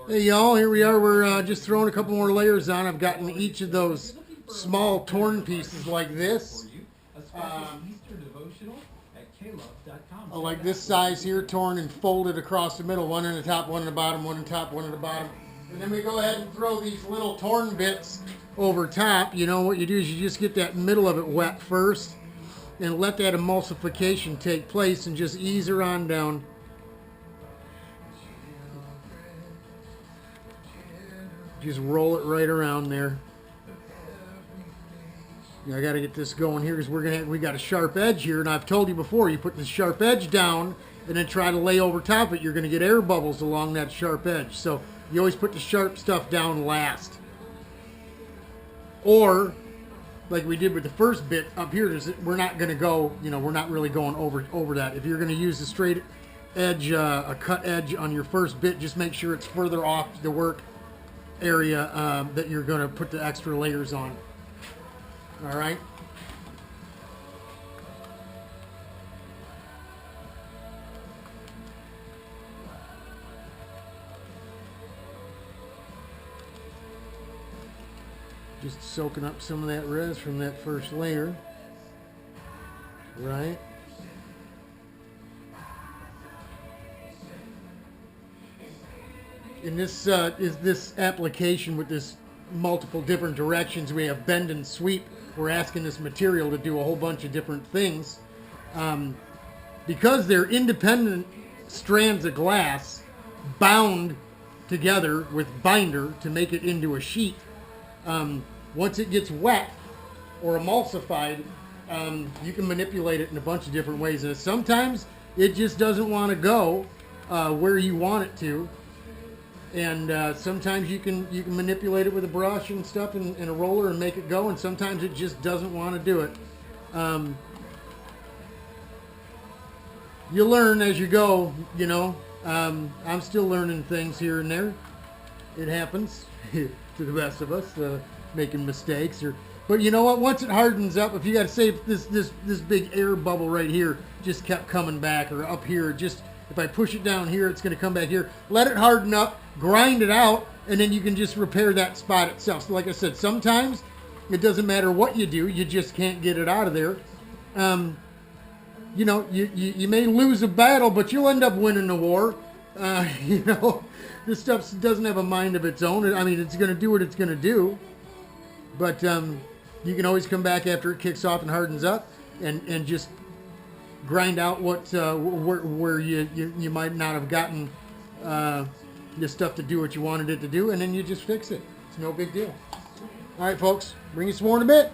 Hey y'all, here we are. We're just throwing a couple more layers on. I've gotten each of those small torn pieces like this. Like this size here, torn and folded across the middle. One in the top, one in the bottom, one in the top, one in the bottom. And then we go ahead and throw these little torn bits over top. You know what you do is you just get that middle of it wet first and let that emulsification take place and just ease her on down. Just roll it right around there. I got to get this going here because we got a sharp edge here, and I've told you before, you put the sharp edge down and then try to lay over top of it, you're going to get air bubbles along that sharp edge. So you always put the sharp stuff down last. Or like we did with the first bit up here, we're not going to go, we're not really going over that. If you're going to use a straight edge, a cut edge on your first bit, just make sure it's further off the work area that you're going to put the extra layers on. All right. Just soaking up some of that res from that first layer. Right. In this is this application with this multiple different directions. We have bend and sweep. We're asking this material to do a whole bunch of different things. Because they're independent strands of glass bound together with binder to make it into a sheet. Once it gets wet or emulsified, you can manipulate it in a bunch of different ways. And sometimes it just doesn't want to go where you want it to. And sometimes you can manipulate it with a brush and stuff and a roller and make it go, and sometimes it just doesn't want to do it. You learn as you go, I'm still learning things here and there. It happens to the best of us, making mistakes. But you know what? Once it hardens up, if you got to say if this big air bubble right here just kept coming back, or up here, if I push it down here, it's going to come back here. Let it harden up, grind it out, and then you can just repair that spot itself. So like I said, sometimes it doesn't matter what you do, you just can't get it out of there. You may lose a battle, but you'll end up winning the war. This stuff doesn't have a mind of its own. I mean, it's going to do what it's going to do. But you can always come back after it kicks off and hardens up and just grind out where you might not have gotten the stuff to do what you wanted it to do, and then you just fix it. It's no big deal. All right, folks, bring you some more in a bit.